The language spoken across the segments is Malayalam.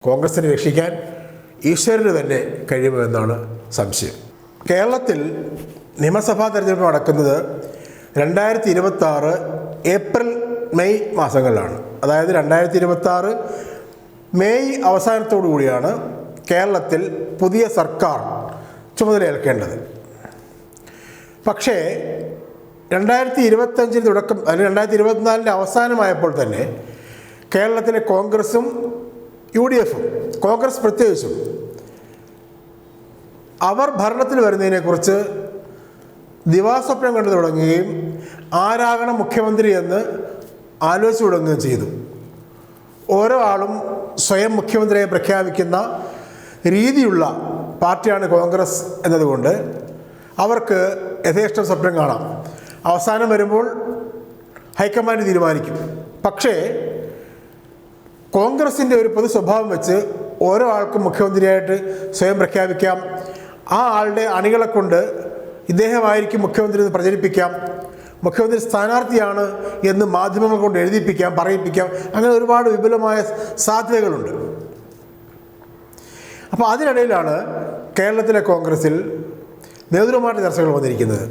കോൺഗ്രസിനെ രക്ഷിക്കാൻ ഈശ്വരന് തന്നെ കഴിയുമെന്നാണ് സംശയം. കേരളത്തിൽ നിയമസഭാ തെരഞ്ഞെടുപ്പ് നടക്കുന്നത് 2026 ഏപ്രിൽ മെയ് മാസങ്ങളിലാണ്. അതായത് 2026 മെയ് അവസാനത്തോടു കൂടിയാണ് കേരളത്തിൽ പുതിയ സർക്കാർ ചുമതലയേൽക്കേണ്ടത്. പക്ഷേ 2025 തുടക്കം അല്ലെങ്കിൽ 2024 അവസാനമായപ്പോൾ തന്നെ കേരളത്തിലെ കോൺഗ്രസും UDF കോൺഗ്രസ് പ്രത്യേകിച്ചും അവർ ഭരണത്തിൽ വരുന്നതിനെക്കുറിച്ച് ദിവാസ്വപ്നം കണ്ടു തുടങ്ങുകയും ആരാകണം മുഖ്യമന്ത്രി എന്ന് ആലോചിച്ചു തുടങ്ങുകയും ചെയ്തു. ഓരോ ആളും സ്വയം മുഖ്യമന്ത്രിയെ പ്രഖ്യാപിക്കുന്ന രീതിയുള്ള പാർട്ടിയാണ് കോൺഗ്രസ് എന്നതുകൊണ്ട് അവർക്ക് യഥേഷ്ടം സ്വപ്നം കാണാം. അവസാനം വരുമ്പോൾ ഹൈക്കമാൻഡ് തീരുമാനിക്കും. പക്ഷേ കോൺഗ്രസിൻ്റെ ഒരു പൊതു സ്വഭാവം വെച്ച് ഓരോ ആൾക്കും മുഖ്യമന്ത്രിയായിട്ട് സ്വയം പ്രഖ്യാപിക്കാം. ആ ആളുടെ അണികളെ കൊണ്ട് ഇദ്ദേഹമായിരിക്കും മുഖ്യമന്ത്രി എന്ന് പ്രചരിപ്പിക്കാം. മുഖ്യമന്ത്രി സ്ഥാനാർത്ഥിയാണ് എന്ന് മാധ്യമങ്ങൾ കൊണ്ട് എഴുതിപ്പിക്കാം, പറയിപ്പിക്കാം. അങ്ങനെ ഒരുപാട് വിപുലമായ സാധ്യതകളുണ്ട്. അപ്പോൾ അതിനിടയിലാണ് കേരളത്തിലെ കോൺഗ്രസിൽ നേതൃമാറ്റ ചർച്ചകൾ വന്നിരിക്കുന്നത്.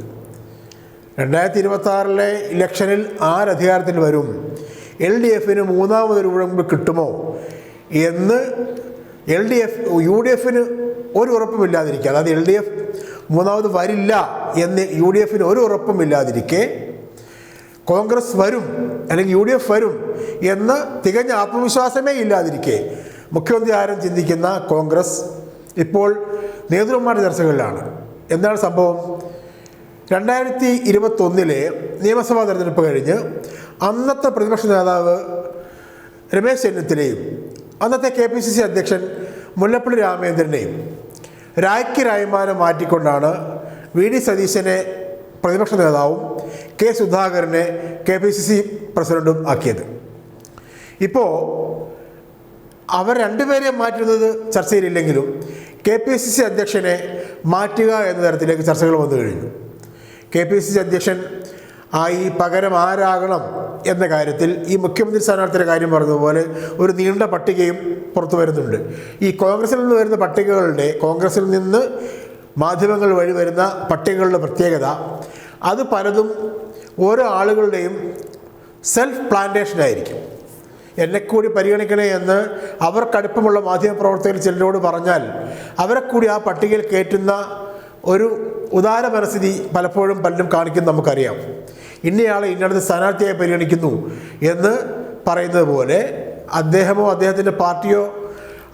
2026 ഇലക്ഷനിൽ ആരധികാരത്തിൽ വരും, LDFന് മൂന്നാമതൊരു ഉഴമ്പ് കിട്ടുമോ എന്ന് UDFന് ഒരു ഉറപ്പുമില്ലാതിരിക്കുക. അതായത് LDF മൂന്നാമത് വരില്ല എന്ന് UDFന് ഒരു ഉറപ്പുമില്ലാതിരിക്കെ കോൺഗ്രസ് വരും അല്ലെങ്കിൽ UDF വരും എന്ന് തികഞ്ഞ ആത്മവിശ്വാസമേ ഇല്ലാതിരിക്കെ മുഖ്യമന്ത്രി ആരും ചിന്തിക്കുന്ന കോൺഗ്രസ് ഇപ്പോൾ നേതൃമാറ്റ ചർച്ചകളിലാണ്. എന്താണ് സംഭവം? 2021 നിയമസഭാ തെരഞ്ഞെടുപ്പ് കഴിഞ്ഞ് അന്നത്തെ പ്രതിപക്ഷ നേതാവ് രമേശ് ചെന്നിത്തലയും അന്നത്തെ KPCC അധ്യക്ഷൻ മുല്ലപ്പള്ളി രാമചന്ദ്രനെയും രായ്ക്ക് രായ്മാനം മാറ്റിക്കൊണ്ടാണ് VD സതീശനെ പ്രതിപക്ഷ നേതാവും K സുധാകരനെ KPCC പ്രസിഡന്റും ആക്കിയത്. ഇപ്പോൾ അവർ രണ്ടുപേരെയും മാറ്റുന്നത് ചർച്ചയിലില്ലെങ്കിലും KPCC അധ്യക്ഷനെ മാറ്റുക എന്ന തരത്തിലേക്ക് ചർച്ചകൾ വന്നു കഴിഞ്ഞു. KPCC അധ്യക്ഷൻ ആയി പകരം ആരാകണം എന്ന കാര്യത്തിൽ ഈ മുഖ്യമന്ത്രി സ്ഥാനാർത്ഥിയുടെ കാര്യം പറഞ്ഞതുപോലെ ഒരു നീണ്ട പട്ടികയും പുറത്തു വരുന്നുണ്ട്. ഈ കോൺഗ്രസിൽ നിന്ന് വരുന്ന പട്ടികകളുടെ, കോൺഗ്രസിൽ നിന്ന് മാധ്യമങ്ങൾ വഴി വരുന്ന പട്ടികകളുടെ പ്രത്യേകത അത് പലതും ഓരോ ആളുകളുടെയും സെൽഫ് പ്ലാന്റേഷനായിരിക്കും. എന്നെക്കൂടി പരിഗണിക്കണേ എന്ന് അവർക്കടുപ്പമുള്ള മാധ്യമപ്രവർത്തകർ ചിലരോട് പറഞ്ഞാൽ അവരെ കൂടി ആ പട്ടികയിൽ കയറ്റുന്ന ഒരു ഉദാര മനസ്ഥിതി പലപ്പോഴും പലരും കാണിക്കുന്ന നമുക്കറിയാം. ഇന്നയാളെ ഇന്നടത്ത് സ്ഥാനാർത്ഥിയായി പരിഗണിക്കുന്നു എന്ന് പറയുന്നത് പോലെ അദ്ദേഹമോ അദ്ദേഹത്തിൻ്റെ പാർട്ടിയോ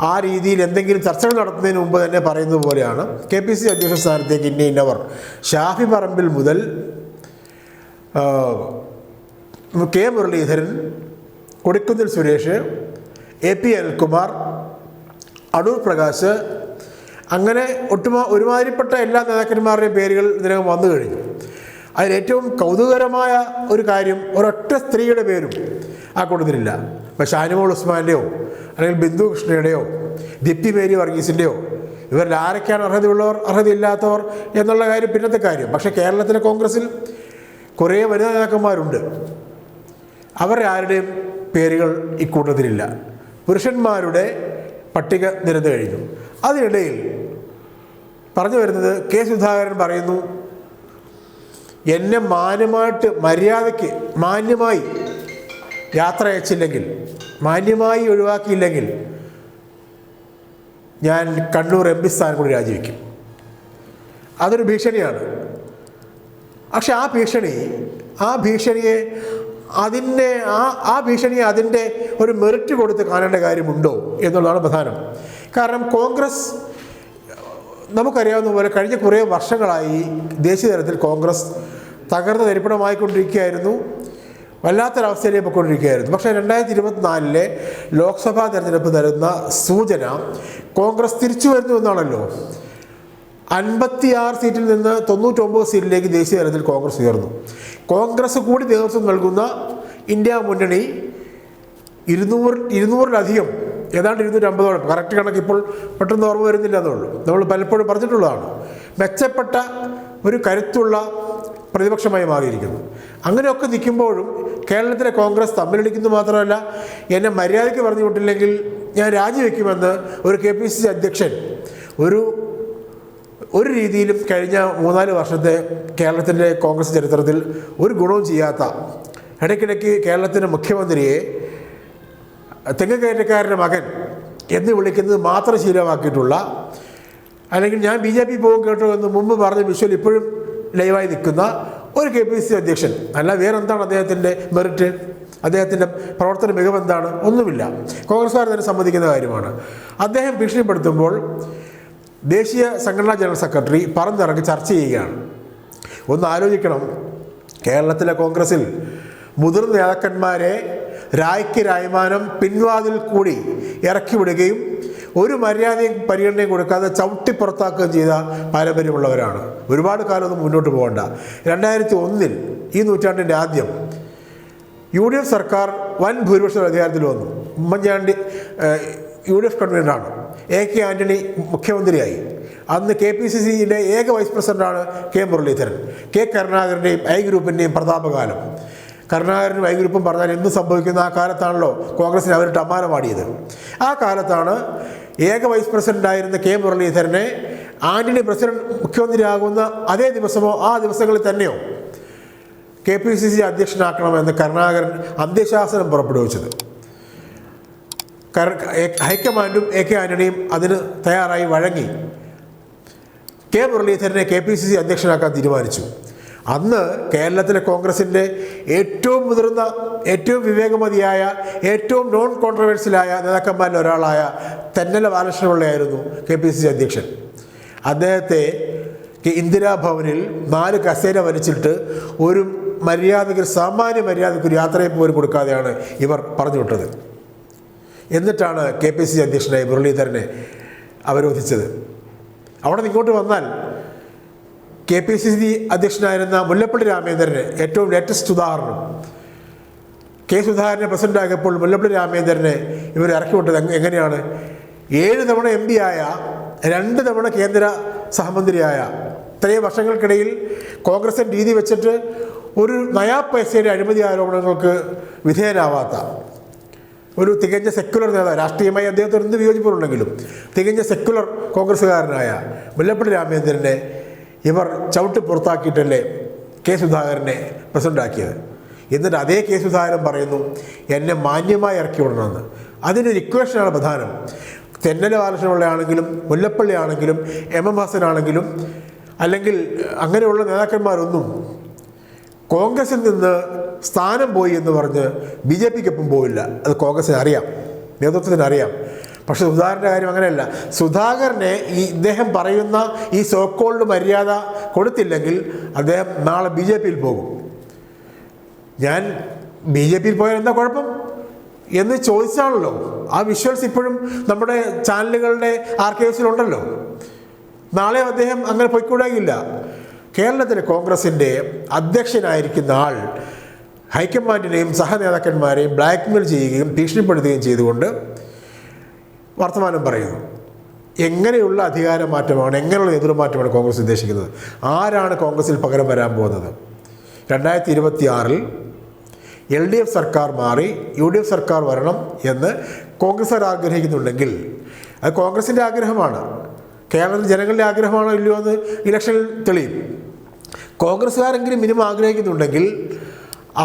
ആ രീതിയിൽ എന്തെങ്കിലും ചർച്ചകൾ നടത്തുന്നതിന് മുമ്പ് തന്നെ പറയുന്നത് പോലെയാണ് KPCC അധ്യക്ഷ സ്ഥാനത്തേക്ക് ഇന്നവർ ഷാഫി പറമ്പിൽ മുതൽ K മുരളീധരൻ, കൊടിക്കുന്നിൽ സുരേഷ്, AP അനിൽകുമാർ, അടൂർ പ്രകാശ്, അങ്ങനെ ഒരുമാതിരിപ്പെട്ട എല്ലാ നേതാക്കന്മാരുടെയും പേരുകൾ ഇതിനകം വന്നു കഴിഞ്ഞു. അതിലേറ്റവും കൗതുകരമായ ഒരു കാര്യം, ഒരൊറ്റ സ്ത്രീയുടെ പേരും ആ കൂട്ടത്തിലില്ല. ഇപ്പോൾ ഷാനിമോൾ ഉസ്മാൻ്റെയോ അല്ലെങ്കിൽ ബിന്ദു കൃഷ്ണയുടെയോ ദീപ്തി മേരി വർഗീസിൻ്റെയോ ഇവരിൽ ആരൊക്കെയാണ് അർഹതയുള്ളവർ അർഹതയില്ലാത്തവർ എന്നുള്ള കാര്യം പിന്നത്തെ കാര്യം. പക്ഷേ കേരളത്തിലെ കോൺഗ്രസിൽ കുറേ വനിതാ നേതാക്കന്മാരുണ്ട്. അവരുടെ ആരുടെയും പേരുകൾ ഇക്കൂട്ടത്തിലില്ല. പുരുഷന്മാരുടെ പട്ടിക നിരന്നു കഴിഞ്ഞു. അതിനിടയിൽ പറഞ്ഞു വരുന്നത് K സുധാകരൻ പറയുന്നു, എന്നെ മാന്യമായിട്ട് മര്യാദയ്ക്ക് മാന്യമായി യാത്ര അയച്ചില്ലെങ്കിൽ, മാന്യമായി ഒഴിവാക്കിയില്ലെങ്കിൽ ഞാൻ കണ്ണൂർ MP സ്ഥാനം കൂടി രാജിവെക്കും. അതൊരു ഭീഷണിയാണ്. പക്ഷെ ആ ഭീഷണിയെ അതിൻ്റെ ഒരു മെറിറ്റ് കൊടുത്ത് കാണേണ്ട കാര്യമുണ്ടോ എന്നുള്ളതാണ് പ്രധാനം. കാരണം കോൺഗ്രസ് നമുക്കറിയാവുന്ന പോലെ കഴിഞ്ഞ കുറേ വർഷങ്ങളായി ദേശീയ തലത്തിൽ കോൺഗ്രസ് തകർന്ന തരിപ്പണമായിക്കൊണ്ടിരിക്കുകയായിരുന്നു, വല്ലാത്തൊരവസ്ഥയിലേക്ക് പോയിക്കൊണ്ടിരിക്കുകയായിരുന്നു. പക്ഷേ 2024 ലോക്സഭാ തെരഞ്ഞെടുപ്പ് തരുന്ന സൂചന കോൺഗ്രസ് തിരിച്ചു വരുന്നു എന്നാണല്ലോ. 56 സീറ്റിൽ നിന്ന് 99 സീറ്റിലേക്ക് ദേശീയ തലത്തിൽ കോൺഗ്രസ് ഉയർന്നു. കോൺഗ്രസ് കൂടി നേതൃത്വം നൽകുന്ന ഇന്ത്യ മുന്നണി 200-ലധികം, ഏതാണ്ട് 250, കറക്റ്റ് കണക്ക് ഇപ്പോൾ പെട്ടെന്ന് ഓർമ്മ വരുന്നില്ല എന്നുള്ളൂ. നമ്മൾ പലപ്പോഴും പറഞ്ഞിട്ടുള്ളതാണ്. മെച്ചപ്പെട്ട ഒരു കരുത്തുള്ള പ്രതിപക്ഷമായി മാറിയിരിക്കുന്നു. അങ്ങനെയൊക്കെ നിൽക്കുമ്പോഴും കേരളത്തിലെ കോൺഗ്രസ് തമ്മിലടിക്കുന്നു മാത്രമല്ല, എന്നെ മര്യാദയ്ക്ക് പറഞ്ഞു വിട്ടില്ലെങ്കിൽ ഞാൻ രാജിവെക്കുമെന്ന് ഒരു KPCC അധ്യക്ഷൻ ഒരു രീതിയിലും കഴിഞ്ഞ 3-4 വർഷത്തെ കേരളത്തിൻ്റെ കോൺഗ്രസ് ചരിത്രത്തിൽ ഒരു ഗുണവും ചെയ്യാത്ത, ഇടയ്ക്കിടയ്ക്ക് കേരളത്തിൻ്റെ മുഖ്യമന്ത്രിയെ തെങ്ങുകയറ്റക്കാരൻ്റെ മകൻ എന്ന് വിളിക്കുന്നത് മാത്രം ശീലമാക്കിയിട്ടുള്ള, അല്ലെങ്കിൽ ഞാൻ BJP പോകും കേട്ടോ എന്ന് മുമ്പ് പറഞ്ഞ വിഷ്വൽ ഇപ്പോഴും ലൈവായി നിൽക്കുന്ന ഒരു KPCC അധ്യക്ഷൻ അല്ല. വേറെ എന്താണ് അദ്ദേഹത്തിൻ്റെ മെറിറ്റ്? അദ്ദേഹത്തിൻ്റെ പ്രവർത്തന മികവ് എന്താണ്? ഒന്നുമില്ല. കോൺഗ്രസ്സുകാർ തന്നെ സമ്മതിക്കുന്ന കാര്യമാണ്. അദ്ദേഹം ഭീഷണിപ്പെടുത്തുമ്പോൾ ദേശീയ സംഘടനാ ജനറൽ സെക്രട്ടറി പറന്നിറങ്ങി ചർച്ച ചെയ്യുകയാണ്. ഒന്ന് ആലോചിക്കണം, കേരളത്തിലെ കോൺഗ്രസിൽ മുതിർന്ന നേതാക്കന്മാരെ രായ്ക്ക് രായ്മാനം പിൻവാതിൽ കൂടി ഇറക്കി വിടുകയും ഒരു മര്യാദയും പരിഗണനയും കൊടുക്കാതെ ചവിട്ടി പുറത്താക്കുകയും ചെയ്ത പാരമ്പര്യമുള്ളവരാണ്. ഒരുപാട് കാലമൊന്നും മുന്നോട്ട് പോകണ്ട. 2001 ഈ നൂറ്റാണ്ടിൻ്റെ ആദ്യം UDF സർക്കാർ വൻ ഭൂരിപക്ഷം അധികാരത്തിൽ വന്നു. ഉമ്മൻചാണ്ടി UDF കൺവീനറാണ്. AK ആൻ്റണി മുഖ്യമന്ത്രിയായി. അന്ന് KPCCയുടെ ഏക വൈസ് പ്രസിഡന്റാണ് K മുരളീധരൻ. കരുണാകരൻ്റെയും I ഗ്രൂപ്പിൻ്റെയും പ്രതാപകാലം. കരുണാകരനും I ഗ്രൂപ്പും പറഞ്ഞാൽ എന്ത് സംഭവിക്കുന്ന ആ കാലത്താണല്ലോ കോൺഗ്രസിന് അവരിട്ട് അമ്മാനമാടിയത്. ആ കാലത്താണ് ഏക വൈസ് പ്രസിഡന്റായിരുന്ന K മുരളീധരനെ ആൻ്റണി മുഖ്യമന്ത്രിയാകുന്ന അതേ ദിവസമോ ആ ദിവസങ്ങളിൽ തന്നെയോ KPCC അധ്യക്ഷനാക്കണമെന്ന് കരുണാകരൻ അന്ത്യശാസനം പുറപ്പെടുവിച്ചത്. ഹൈക്കമാൻഡും AK ആൻ്റണിയും അതിന് തയ്യാറായി വഴങ്ങി K മുരളീധരനെ KPCC അധ്യക്ഷനാക്കാൻ തീരുമാനിച്ചു. അന്ന് കേരളത്തിലെ കോൺഗ്രസിൻ്റെ ഏറ്റവും മുതിർന്ന, ഏറ്റവും വിവേകമതിയായ, ഏറ്റവും നോൺ കോൺട്രവേഴ്സ്യലായ നേതാക്കന്മാരിൽ ഒരാളായ തെന്നല ബാലകൃഷ്ണപിള്ളയായിരുന്നു KPCC അധ്യക്ഷൻ. അദ്ദേഹത്തെ ഇന്ദിരാഭവനിൽ 4 കസേര വലിച്ചിട്ട് ഒരു സാമാന്യ മര്യാദയ്ക്ക് ഒരു യാത്രയെ പോലും കൊടുക്കാതെയാണ് ഇവർ പറഞ്ഞു വിട്ടത്. എന്നിട്ടാണ് KPCC അധ്യക്ഷനായ മുരളീധരനെ അവരോധിച്ചത്. അവിടെ നിന്ന് ഇങ്ങോട്ട് വന്നാൽ KPCC അധ്യക്ഷനായിരുന്ന മുല്ലപ്പള്ളി രാമചന്ദ്രന് ഏറ്റവും ലേറ്റസ്റ്റ് ഉദാഹരണം. സുധാകരനെ പ്രസിഡൻ്റാക്കിയപ്പോൾ മുല്ലപ്പള്ളി രാമചന്ദ്രനെ ഇവർ ഇറക്കി വിട്ടത് എങ്ങനെയാണ്? 7 തവണ MP ആയ, 2 തവണ കേന്ദ്ര സഹമന്ത്രിയായ, ഇത്രയും വർഷങ്ങൾക്കിടയിൽ കോൺഗ്രസിൻ്റെ രീതി വെച്ചിട്ട് ഒരു നയാ പൈസയുടെ അഴിമതി ആരോപണങ്ങൾക്ക് വിധേയനാവാത്ത ഒരു തികഞ്ഞ സെക്യുലർ നേതാവ്, രാഷ്ട്രീയമായി അദ്ദേഹത്തിന് എന്ത് വിയോജിപ്പുണ്ടെങ്കിലും തികഞ്ഞ സെക്യുലർ കോൺഗ്രസ്സുകാരനായ മുല്ലപ്പള്ളി രാമചന്ദ്രനെ ഇവർ ചവിട്ടി പുറത്താക്കിയിട്ടല്ലേ സുധാകരനെ പ്രസിഡൻ്റാക്കിയത്. എന്നിട്ട് അതേ സുധാകരൻ പറയുന്നു എന്നെ മാന്യമായി ഇറക്കി വിടണമെന്ന്. അതിനൊരു ഇക്വേഷനാണ് പ്രധാനം. തെന്നല ബാലകൃഷ്ണപിള്ളയാണെങ്കിലും മുല്ലപ്പള്ളി ആണെങ്കിലും MM ഹസനാണെങ്കിലും അല്ലെങ്കിൽ അങ്ങനെയുള്ള നേതാക്കന്മാരൊന്നും കോൺഗ്രസിൽ നിന്ന് സ്ഥാനം പോയി എന്ന് പറഞ്ഞ് BJPക്കൊപ്പം പോവില്ല. അത് കോൺഗ്രസിന് അറിയാം, നേതൃത്വത്തിന് അറിയാം. പക്ഷെ സുധാകരൻ്റെ കാര്യം അങ്ങനെയല്ല. സുധാകരനെ ഇദ്ദേഹം പറയുന്ന ഈ സോക്കോൾഡ് മര്യാദ കൊടുത്തില്ലെങ്കിൽ അദ്ദേഹം നാളെ BJPയിൽ പോകും. ഞാൻ BJPയിൽ പോയാൽ എന്താ കുഴപ്പം എന്ന് ചോദിച്ചാണല്ലോ. ആ വിഷ്വൽസ് ഇപ്പോഴും നമ്മുടെ ചാനലുകളുടെ ആർക്കൈവ്സിലുണ്ടല്ലോ. നാളെ അദ്ദേഹം അങ്ങനെ പോയിക്കൂടാകില്ല. കേരളത്തിലെ കോൺഗ്രസിൻ്റെ അധ്യക്ഷനായിരിക്കുന്ന ആൾ ഹൈക്കമാൻഡിനെയും സഹനേതാക്കന്മാരെയും ബ്ലാക്ക്മെയിൽ ചെയ്യുകയും ഭീഷണിപ്പെടുത്തുകയും ചെയ്തുകൊണ്ട് വർത്തമാനം പറയുന്നു. എങ്ങനെയുള്ള അധികാരമാറ്റമാണ്, എങ്ങനെയുള്ള നേതൃമാറ്റമാണ് കോൺഗ്രസ് ഉദ്ദേശിക്കുന്നത്? ആരാണ് കോൺഗ്രസിൽ പകരം വരാൻ പോകുന്നത്? 2026 LDF സർക്കാർ മാറി UDF സർക്കാർ വരണം എന്ന് കോൺഗ്രസ്സുകാർ ആഗ്രഹിക്കുന്നുണ്ടെങ്കിൽ അത് കോൺഗ്രസിൻ്റെ ആഗ്രഹമാണ്. കേരളത്തിലെ ജനങ്ങളുടെ ആഗ്രഹമാണോ ഇല്ലയോ എന്ന് ഇലക്ഷനിൽ തെളിയും. കോൺഗ്രസ്സുകാരെങ്കിലും മിനിമം ആഗ്രഹിക്കുന്നുണ്ടെങ്കിൽ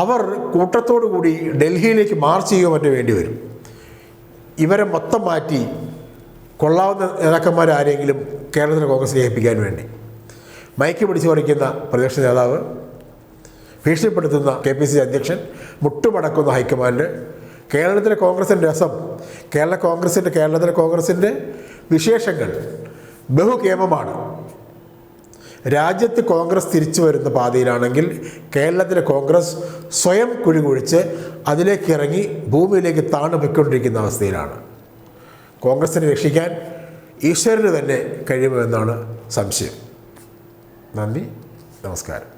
അവർ കൂട്ടത്തോടു കൂടി ഡൽഹിയിലേക്ക് മാർച്ച് ചെയ്യുക മറ്റോ വേണ്ടി വരും. ഇവരെ മൊത്തം മാറ്റി കൊള്ളാവുന്ന നേതാക്കന്മാരാരെങ്കിലും കേരളത്തിലെ കോൺഗ്രസിനെ ഏൽപ്പിക്കാൻ വേണ്ടി മയക്കി പിടിച്ചു പറിക്കുന്ന പ്രതിപക്ഷ നേതാവ്, ഭീഷണിപ്പെടുത്തുന്ന KPCC അധ്യക്ഷൻ, മുട്ടുമടക്കുന്ന ഹൈക്കമാൻഡ്, കേരളത്തിലെ കോൺഗ്രസിൻ്റെ രസം, കേരളത്തിലെ കോൺഗ്രസിൻ്റെ വിശേഷങ്ങൾ ബഹുകേമമാണ്. രാജ്യത്ത് കോൺഗ്രസ് തിരിച്ചു വരുന്ന പാതയിലാണെങ്കിൽ കേരളത്തിലെ കോൺഗ്രസ് സ്വയം കുഴികുഴിച്ച് അതിലേക്ക് ഇറങ്ങി ഭൂമിയിലേക്ക് താണു പൊയ്ക്കൊണ്ടിരിക്കുന്ന അവസ്ഥയിലാണ്. കോൺഗ്രസിനെ രക്ഷിക്കാൻ ഈശ്വരന് തന്നെ കഴിയുമെന്നാണ് സംശയം. നന്ദി, നമസ്കാരം.